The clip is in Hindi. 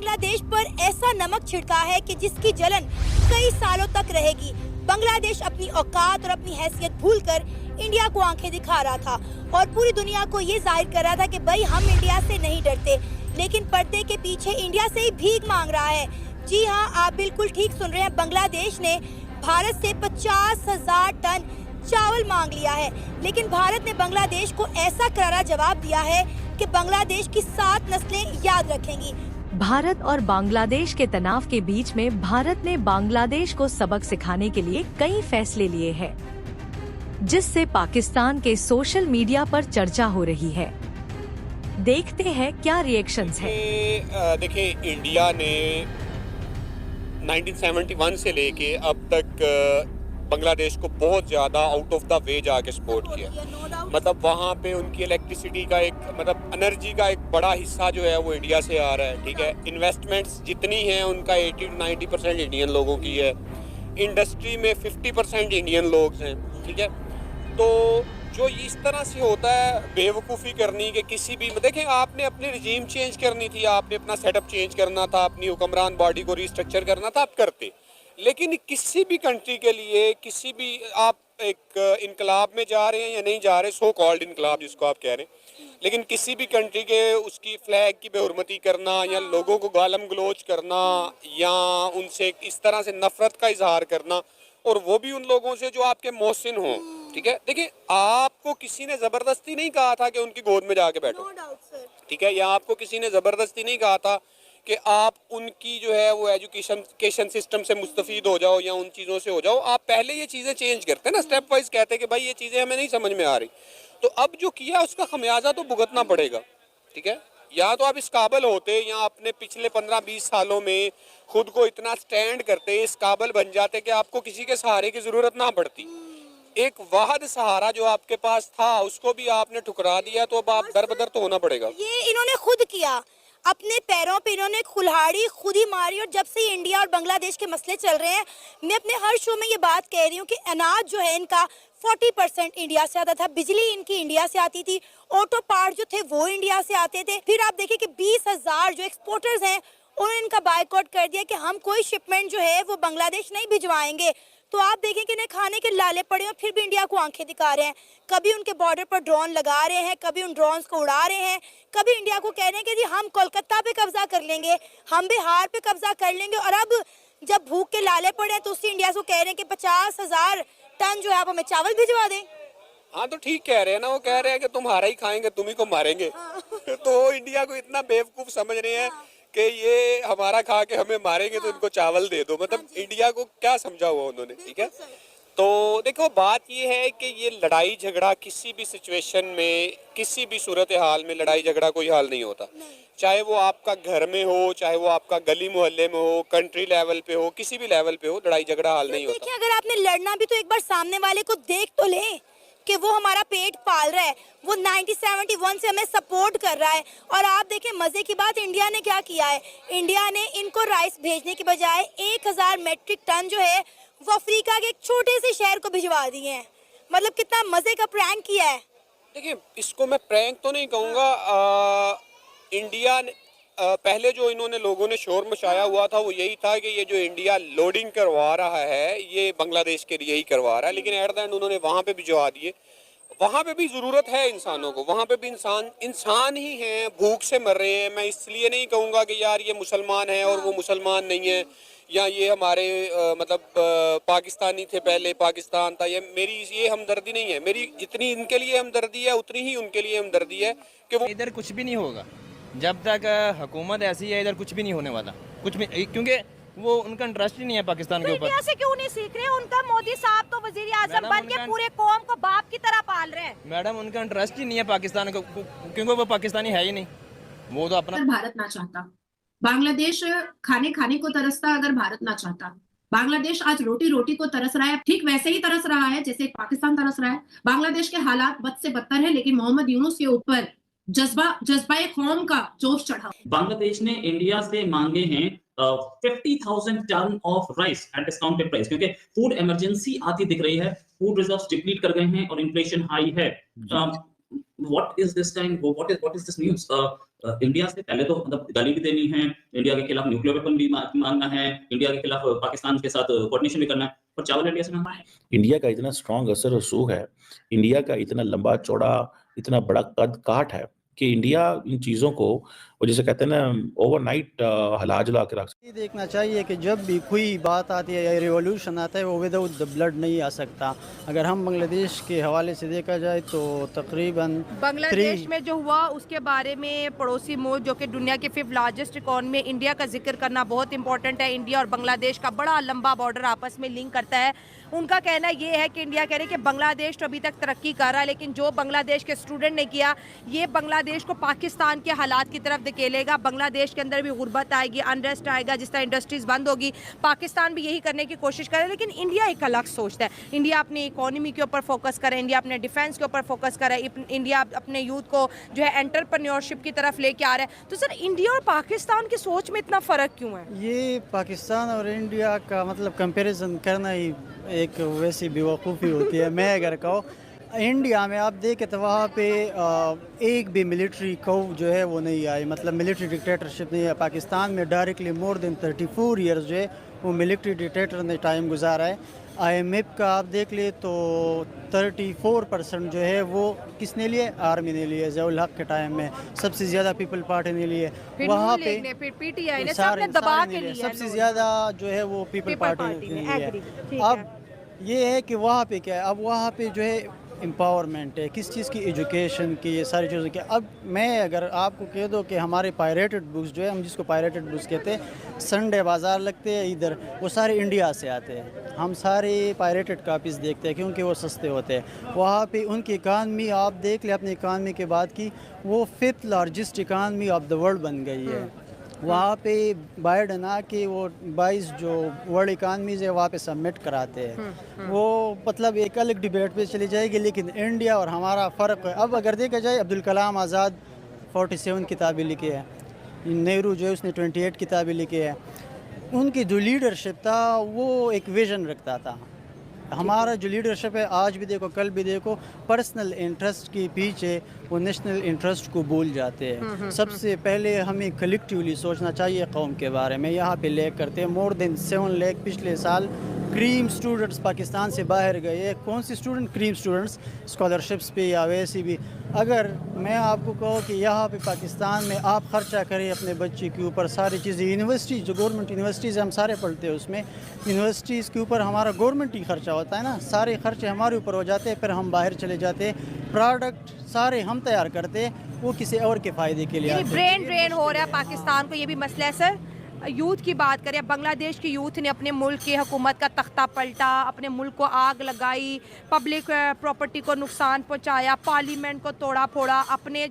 बांग्लादेश पर ऐसा नमक छिड़का है कि जिसकी जलन कई सालों तक रहेगी। बांग्लादेश अपनी औकात और अपनी हैसियत भूलकर इंडिया को आंखें दिखा रहा था और पूरी दुनिया को ये जाहिर कर रहा था कि भाई हम इंडिया से नहीं डरते, लेकिन पर्दे के पीछे इंडिया से ही भीख मांग रहा है। जी हाँ, आप बिल्कुल ठीक सुन रहे हैं। बांग्लादेश ने भारत से 50,000 टन चावल मांग लिया है, लेकिन भारत ने बांग्लादेश को ऐसा करारा जवाब दिया है कि बांग्लादेश की 7 नस्लें याद रखेंगी। भारत और बांग्लादेश के तनाव के बीच में भारत ने बांग्लादेश को सबक सिखाने के लिए कई फैसले लिए हैं, जिससे पाकिस्तान के सोशल मीडिया पर चर्चा हो रही है। देखते हैं क्या रिएक्शंस हैं। देखिए, इंडिया ने 1971 से लेके अब तक बांग्लादेश को बहुत ज़्यादा आउट ऑफ द वे जाके सपोर्ट किया। मतलब वहाँ पे उनकी इलेक्ट्रिसिटी का एक मतलब एनर्जी का एक बड़ा हिस्सा जो है वो इंडिया से आ रहा है। ठीक है, इन्वेस्टमेंट्स जितनी हैं उनका 80-90% इंडियन लोगों की है। इंडस्ट्री में 50% इंडियन लोग हैं। ठीक है, तो जो इस तरह से होता है बेवकूफ़ी करनी कि किसी भी देखें, आपने अपनी रिजीम चेंज करनी थी, आपने अपना सेटअप चेंज करना था, अपनी हुक्मरान बॉडी को रिस्ट्रक्चर करना था, आप करते। लेकिन किसी भी कंट्री के लिए किसी भी आप एक इनकलाब में जा रहे हैं या नहीं जा रहे, सो कॉल्ड इनकलाब जिसको आप कह रहे हैं, लेकिन किसी भी कंट्री के उसकी फ्लैग की बेहुरमती करना या लोगों को गालम गलोच करना या उनसे इस तरह से नफरत का इजहार करना, और वो भी उन लोगों से जो आपके मोहसिन हों। ठीक है, देखिए, आपको किसी ने ज़बरदस्ती नहीं कहा था कि उनकी गोद में जाके बैठो। ठीक है, या आपको किसी ने ज़बरदस्ती नहीं कहा था कि आप उनकी जो है वो एजुकेशन सिस्टम से मुस्तफ़ीद हो जाओ या उन चीज़ों से हो जाओ। आप पहले ये चीज़ें चेंज करते हैं ना, स्टेप वाइज कहते हैं कि भाई ये चीज़ें हमें नहीं समझ में आ रही, तो अब जो किया उसका खमियाजा तो भुगतना पड़ेगा। ठीक है, या तो आप इस काबिल होते या अपने पिछले 15-20 सालों में खुद को इतना स्टैंड करते, इस काबिल बन जाते कि आपको किसी के सहारे की ज़रूरत ना पड़ती। एक वाहद सहारा जो आपके पास था उसको भी आपने ठुकरा दिया, तो अब आप दर बदर तो होना पड़ेगा। ये इन्होंने खुद किया, अपने पैरों पे इन्होंने कुल्हाड़ी खुद ही मारी। और जब से इंडिया और बांग्लादेश के मसले चल रहे हैं, मैं अपने हर शो में ये बात कह रही हूँ कि अनाज जो है इनका 40% इंडिया से आता था, बिजली इनकी इंडिया से आती थी, ऑटो पार्ट जो थे वो इंडिया से आते थे। फिर आप देखिए कि 20,000 जो एक्सपोर्टर्स हैं उन्होंने इनका बायकॉट कर दिया कि हम कोई शिपमेंट जो है वो बांग्लादेश नहीं भिजवाएंगे। तो आप देखें कि इन्हें खाने के लाले पड़े और फिर भी इंडिया को आंखें दिखा रहे हैं। कभी उनके बॉर्डर पर ड्रोन लगा रहे हैं, कभी उन ड्रोन्स को उड़ा रहे हैं, कभी इंडिया को कह रहे हैं कि जी हम कोलकाता पे कब्जा कर लेंगे, हम बिहार पे कब्जा कर लेंगे। और अब जब भूख के लाले पड़े हैं तो उसी इंडिया को कह रहे हैं कि 50,000 टन जो है आप हमें चावल भिजवा दें। हाँ, तो ठीक कह रहे हैं ना, वो कह रहे हैं कि तुम्हारा ही खाएंगे, तुम ही को मारेंगे। तो इंडिया को इतना बेवकूफ समझ रहे हैं कि ये हमारा खा के हमें मारेंगे, तो इनको चावल दे दो। मतलब इंडिया को क्या समझा हुआ उन्होंने। ठीक है, तो देखो, बात ये है कि ये लड़ाई झगड़ा किसी भी सिचुएशन में, किसी भी सूरत हाल में लड़ाई झगड़ा कोई हाल नहीं होता। चाहे वो आपका घर में हो, चाहे वो आपका गली मोहल्ले में हो, कंट्री लेवल पे हो, किसी भी लेवल पे हो, लड़ाई झगड़ा हाल नहीं होता। देखिए, अगर आपने लड़ना भी तो एक बार सामने वाले को देख तो ले कि वो हमारा पेट पाल रहा है, वो 1971 से हमें सपोर्ट कर रहा है। और आप देखें, मजे की बात, इंडिया ने क्या किया है, इंडिया ने इनको राइस भेजने की बजाय 1000 मेट्रिक टन जो है वो अफ्रीका के एक छोटे से शहर को भिजवा दिए हैं। मतलब कितना मजे का प्रैंक किया है। देखिए, इसको मैं प्रैंक तो नहीं कहूँगा। इंडिया ने पहले जो इन्होंने लोगों ने शोर मचाया हुआ था वो यही था कि ये जो इंडिया लोडिंग करवा रहा है ये बांग्लादेश के लिए ही करवा रहा है, लेकिन एट द एंड उन्होंने वहाँ पे भिजवा दिए। वहाँ पे भी ज़रूरत है इंसानों को, वहाँ पे भी इंसान ही हैं, भूख से मर रहे हैं। मैं इसलिए नहीं कहूँगा कि यार ये मुसलमान है और वो मुसलमान नहीं है, या ये हमारे पाकिस्तानी थे, पहले पाकिस्तान था। मेरी ये हमदर्दी नहीं है। मेरी जितनी इनके लिए हमदर्दी है उतनी ही उनके लिए हमदर्दी है कि वो इधर कुछ भी नहीं होगा जब तक हुकूमत ऐसी है। इधर कुछ भी नहीं होने वाला, कुछ भी, क्योंकि वो उनका इंटरेस्ट ही नहीं है पाकिस्तान के ऊपर। इंडिया से क्यों नहीं सीख रहे? उनका मोदी साहब तो वजीर आजम बन के पूरे कौम को बाप की तरह पाल रहे हैं। मैडम, उनका इंटरेस्ट ही नहीं है पाकिस्तान को, क्योंकि वो पाकिस्तानी है ही नहीं। वो तो अपना भारत ना चाहता, बांग्लादेश खाने को तरसता। अगर भारत ना चाहता, बांग्लादेश आज रोटी रोटी को तरस रहा है, ठीक वैसे ही तरस रहा है जैसे पाकिस्तान तरस रहा है। बांग्लादेश के हालात बद से बदतर है, लेकिन मोहम्मद यूनुस के ऊपर जज्बा कौम का जोश चढ़ा। बांग्लादेश ने इंडिया से मांगे हैं 50,000 ton of rice at discounted price, क्योंकि फूड इमरजेंसी आती दिख रही है, फूड रिजर्व्स डिप्लीट कर गए हैं और इन्फ्लेशन हाई है। what is this kind, what is this news? India से पहले तो मतलब गाली भी देनी है, इंडिया के खिलाफ न्यूक्लियर वेपन भी मांगना है, इंडिया के खिलाफ पाकिस्तान के साथ कोऑर्डिनेशन भी करना है, और चावल इंडिया से मांगना है। इंडिया का इतना स्ट्रांग असर रसूख है, इंडिया का इतना लंबा चौड़ा, इतना बड़ा कद काठ है कि इंडिया इन चीज़ों को, वो जैसे कहते हैं ना, ओवरनाइट हिला जुला के रख सकता है। ये देखना चाहिए कि जब भी कोई बात आती है या रिवॉल्यूशन आता है, वो विदाउट द ब्लड नहीं आ सकता। अगर हम बांग्लादेश के हवाले से देखा जाए तो तकरीबन बांग्लादेश में जो हुआ उसके बारे में पड़ोसी मुल्क जो कि दुनिया के 5th लार्जेस्ट इकॉनमी, इंडिया का जिक्र करना बहुत इंपॉर्टेंट है। इंडिया और बांग्लादेश का बड़ा लंबा बॉर्डर आपस में लिंक करता है। उनका कहना ये है कि इंडिया कह रहे हैं कि बांग्लादेश तो अभी तक तरक्की कर रहा है, लेकिन जो बांग्लादेश के स्टूडेंट ने किया, ये बांग्लादेश को पाकिस्तान के हालात की तरफ धकेलेगा। बांग्लादेश के अंदर भी गुर्बत आएगी, अनरेस्ट आएगा, जिस तरह इंडस्ट्रीज बंद होगी। पाकिस्तान भी यही करने की कोशिश करे, लेकिन इंडिया एक अलग सोचता है। इंडिया अपनी इकोनॉमी के ऊपर फोकस करे, इंडिया अपने डिफेंस के ऊपर फोकस करे, इंडिया अपने यूथ को जो है एंटरप्रेन्योरशिप की तरफ लेके आ रहा है। तो सर, इंडिया और पाकिस्तान की सोच में इतना फ़र्क क्यों है? ये पाकिस्तान और इंडिया का मतलब कंपैरिजन करना ही एक वैसी बेवकूफ़ी होती है। मैं अगर कहूँ इंडिया में आप देखें तो वहाँ पे एक भी मिलिट्री कव जो है वो नहीं आई, मतलब मिलिट्री डिक्टेटरशिप नहीं है। पाकिस्तान में डायरेक्टली मोर देन 34 ईयर्स जो है वो मिलिट्री डिक्टेटर ने टाइम गुजारा है। IMF का आप देख ले तो 34% जो है वो किसने लिए, आर्मी ने लिए। ज़ियाउल हक के टाइम में सबसे ज़्यादा पीपल पार्टी ने लिए, वहाँ पे PTI ने सारे सबने दबा के लिए सबसे ज़्यादा जो है वो पीपल पार्टी ने लिए। अब ये है कि वहाँ पे क्या है, अब वहाँ पे जो है एम्पावरमेंट है, किस चीज़ की, एजुकेशन की, ये सारी चीज़ों की। अब मैं अगर आपको कह दो कि हमारे पायरेटेड बुक्स जो है, हम जिसको पायरेटेड बुक्स कहते हैं, संडे बाज़ार लगते हैं इधर, वो सारे इंडिया से आते हैं। हम सारे पायरेटेड कापीज़ देखते हैं क्योंकि वो सस्ते होते हैं। वहाँ पे उनकी इकानमी आप देख ले, अपनी इकानमी के बाद की वो 5th largest economy of the world बन गई है। वहाँ पे बाइडेन आके वो 22 जो वर्ल्ड इकानमीज है वहाँ पे सबमिट कराते हैं। वो मतलब एक अलग डिबेट पे चली जाएगी, लेकिन इंडिया और हमारा फ़र्क है। अब अगर देखा जाए, अब्दुल कलाम आज़ाद 47 किताबें लिखी है, नेहरू जो है उसने 28 किताबें लिखी है। उनकी जो लीडरशिप था वो एक विज़न रखता था। हमारा जो लीडरशिप है, आज भी देखो कल भी देखो, पर्सनल इंटरेस्ट के पीछे वो नेशनल इंटरेस्ट को भूल जाते हैं। सबसे पहले हमें कलेक्टिवली सोचना चाहिए कौम के बारे में। यहाँ पे लेक करते हैं मोर देन 7 लाख पिछले साल क्रीम स्टूडेंट्स पाकिस्तान से बाहर गए। कौन सी स्टूडेंट? क्रीम स्टूडेंट्स, स्कॉलरशिप्स पे या वैसे भी। अगर मैं आपको कहूँ कि यहाँ पे पाकिस्तान में आप ख़र्चा करें अपने बच्चे के ऊपर, सारी चीज़ें, यूनिवर्सिटीज़ जो गवर्नमेंट यूनिवर्सिटीज़ हम सारे पढ़ते हैं, उसमें यूनिवर्सिटीज़ के ऊपर हमारा गवर्नमेंट ही खर्चा होता है ना, सारे खर्चे हमारे ऊपर हो जाते हैं। फिर हम बाहर चले जाते हैं, प्रोडक्ट सारे हम तैयार करते हैं, वो किसी और के फ़ायदे के लिए। ब्रेन ड्रेन हो रहा है पाकिस्तान को, ये भी मसला है। सर, यूथ की बात करें, बांग्लादेश की यूथ ने अपने मुल्क की हुकूमत का तख्ता पलटा, अपने मुल्क को आग लगाई, पब्लिक प्रॉपर्टी को नुकसान पहुंचाया, पार्लियामेंट को तोड़ा फोड़ा, अपने